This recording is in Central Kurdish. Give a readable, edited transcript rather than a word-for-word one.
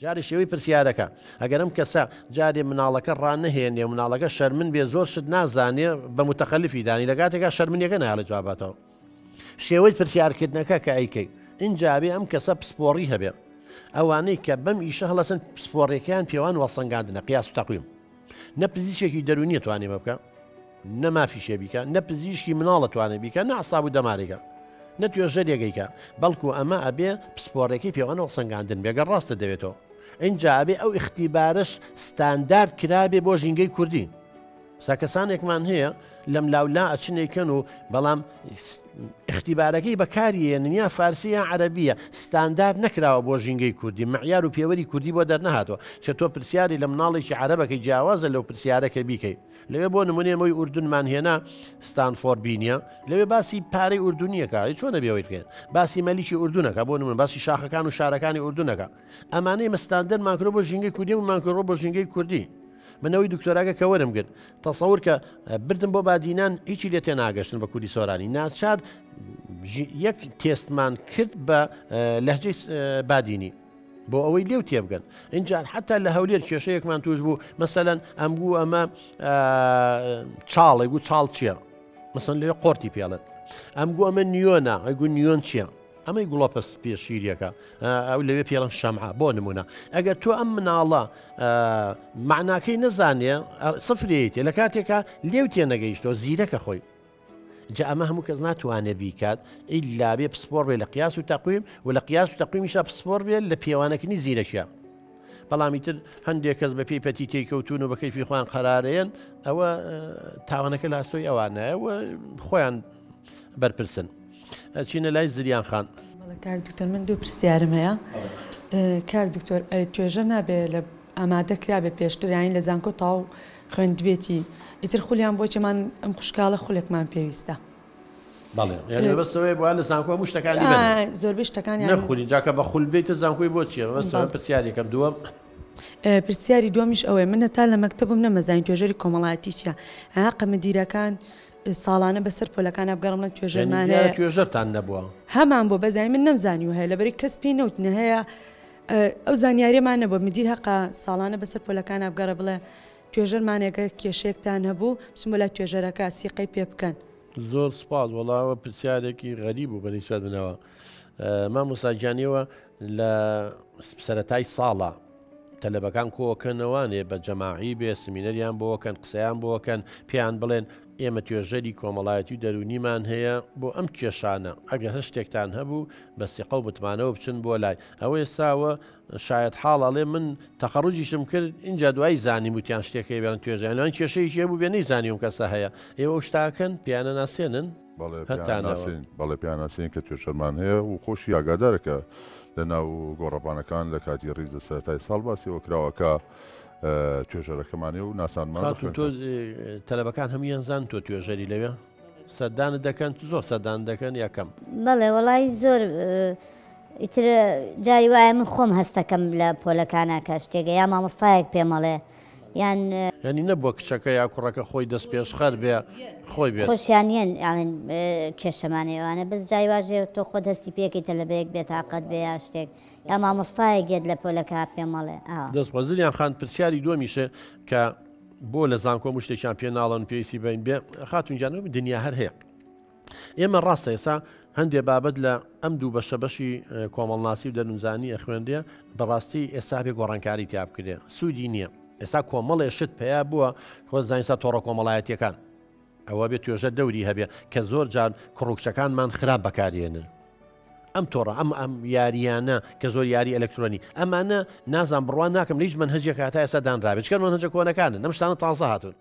جاری شێوەی پرسیارەکە ئەگەر ئەم کەسە جارێ مناڵەکە ڕانەهێنێ مناڵەکە شەرمن بێ زۆر شت نازانێ بە متەخەلیفی دانی لە کاتێکا شەرمنیەکە نایڵێ جواباتەوە شێوەی پرسیارکردنەکە کە ئەیکەی اینجابێ ئەم کەسە پسپۆڕی هەبێ ئەوانەی کە بەم ئیشە هەڵەسن پسپۆڕێکیان پێوان وەسەنگاندنە قیاس و تەقویم نە پزیشێکی دەرونیە توانێ بە بکە نە مافیشێ بیکە نە پزیشکی مناڵە توانێ بیکە نە عساب و دەمارێکە نە توێژەرێگەیکە بەڵکو ئەمە ئەبێ پسپۆڕێکی پێوانە وەسەنگاندن بێگە ڕاستە دەوێتەوە اینجا ئەبێ ئەو اختیبارش ستاندارد کرابێ بۆ ژینگەی کوردی سا کەسانێکمان هەیە لەم لاولا ئەچنێکەن و بەڵام اختیبارەکەی بەکاریە نیا فارسیە عەرەبیە ستاندارد نەکراوە بۆ ژینگەی کوردی معیار و پێوەری کوردی بۆ دەرنەهاتەوە چە تۆ پرسیاری لە مناڵێکی عەرەبەکەی جیاوازە لەو پرسیارەکە بیکەی لەوێ بۆ نمونێمەوەی ئوردونمان هێنا ستانفۆر بینیە لەوێ باسی پارەی ئوردونیەکە چۆنە بێەوەی بکەن باسی مەلیکی ئوردونەکە بۆ نمون باسی شاخەکان و شارەکانی ئوردونەکە ئەمانەی مەستاندن ماکرۆ بۆ ژینگەی کوردی و ماکرۆ بۆ ژینگەی کوردی منەوەی دکتۆراگە کە وەرم گرت تەسەور کە بردم بۆ بادینان هیچی لێ تێ ناگەشتن بە کوردی سۆرانی ناچار یەک تێستمان کرد بە لەهجەی بادینی بۆ ئەوەی لێو تێبگەن اینجا حتا لە هەولێر کێشەیەکمان توش بوو مەسەلەن ئەم بوو ئەمە چاڵێک بوو چاڵ چییە مەسەن لێ قۆرتی پێڵێت ئەم گوو ئەمە نیۆنە ئەگو نیۆن چییە ئەمەی گوڵۆپەس پێشیریەکە ئەو لەوێ پێڵم شەمع بۆ نمونە ئەگەر تۆ ئەم مناڵە معناکەی نەزانێ سفرێتی لە کاتێکە لێو تێ نەگەیشتەوە زیرەکە خۆی جا ئەمە هەموو کەس ناتوانێت بیکات ئیلا بێ پسپۆڕ بێ لە قیاس و تەقویم و لە قیاس و تەقویمیشە پسپۆڕ بێت لە پێوانەکەنی زیرەکیە بەڵامی تر هەندێک کەس بە پێی پەتی تێکەوتون و بە کەیفی خۆیان قەرارەیەن ئەوە تاوانەکە لە هەستۆی ئەوانایە خۆیان بەرپرسن چینە لای زریان خان کاک دکتۆر من دوو پرسیارم هەیە کاک دکتۆر توێژە نابێ لە ئامادە کرابێ پێشتر یانی لە زانکۆ تاو خوێندبێتی ئیتر خولیان بۆچێمان ئەم خوشکاڵە خولێکمان پێویستە بەڵێ بەسەوەی بووە لە زانکۆ هەموو شتەکانی زۆربەی شتەکانی نەخولی جاکە بە خول بێتە زانکۆی بۆ چییە بەسەوە پرسیارێکم دووەم پرسیاری دومیش ئەوەیە منە تا لە مەکتەبم نەمەزانین توێژەری کۆمەڵایەتی چییە هەقە مدیرەکان ساڵانە بەسەر پۆلەکان بگەڕم لە توێژەرمانەیە توێژەرتان نەبووە هەمان بۆ بەزای من نەمزانی و هەیە لەبەری کەس پێی نەوتنە هەیە ئەو زانیاریەمان نەبووە مدیر هەقا ساڵانە بەسەر پۆلەکان بگەڕە بڵێ توێژەرمانێکە کێشەیەکتان هەبوو بچم بۆ لای توێژەرەکە سیقەی پێ بکەن زۆر سپاس وەڵاوە پرسیارێکی غەریب بوو بەنسبەت بنەوە مامۆستاگیانیەوە لە سەرەتای ساڵە تەلەبەکان کۆکەنەوانێ بە جەماعی بێ سمینەریان بۆکەن قسەیان بۆکەن پێیان بڵێن ئێمە توێژەری کۆمەڵایەتی و دەرونیمان هەیە بۆ ئەم کێشانە ئەگەر هەر شتێکتان هەبوو بە سیقە و بتمانەوە بچن بۆ لای ئەوە ئێستاوە شاید حاڵەڵێ من تەخەڕوجیشم کرد اینجا دوای زانیم وتیان شتێکی بێن توێژیان کێشەیەکی هەبوو بێ نەیزانیم کەسە هەیە ئێوە شتاکەن پیانە ناسێنن بەڵێ پیاناسیین کە توێژەرمان هەیە و خۆشی ئاگادارەکە لە ناو گۆڕەپانەکان لە کاتی ڕیزە سەرەتای ساڵ باسیەوە کراوەکە توێژەرەکەمانێ و ناسانمان تۆ تەلەبەکان هەمویان زان تۆ توێژەری لەوێ سەردانت دەکەن زۆر سەردان دەکەن یاکەم بەڵێ وەڵی زۆر ئیتر جاری وایە من خۆم هەستەکەم لە پۆلەکانە کە شتێگە یا مامۆستایەک پێمەڵێ یان ینی نەبووە کچەکە یا کوڕەکە خۆی دەست پێشخەر بێ خۆی بێت خۆشیانیان کێشەمانێوانە بەس جای واژێ تۆ خۆ دەستی پێکەیتە لە بەیەک بێتاقەت بێ یا شتێک یا مامۆستایەک گێت لە پۆلەکە پێمەڵێ دەست بەزریان خان پرسیاری دووەمیشە کە بۆ لە زانکۆ شتێکیان پێ ناڵن پێویستی بین بێ خاتونجانەوە دنیا هەر هەیە ئێمە ڕاستە ئێستا هەندێک بابەت لە ئەم دوو بەشە بەشی کۆمەڵناسی و دەنووزانی ئەخوێندێ بەڕاستی ئێستا بێ گۆڕانکاری تیا بکرێ سوودی نییە ئێستا کۆمەڵێ شت پێیا بووە خۆ زانستا تۆڕە کۆمەڵایەتیەکان ئەوە بێت توێژە دەوری هەبێ کە زۆر جار کڕوکچەکانمان خراپ بەکارێنن ئەم تۆڕە ئەم یاریانە کە زۆر یاری ئەلکترۆنی ئەمانە نازان بڕوان ناکەم هیچ منهەجێک هاتا ئێستا دانرابێت چکە منهەجە کۆنەکانن ئەم شتانە تازە هاتوون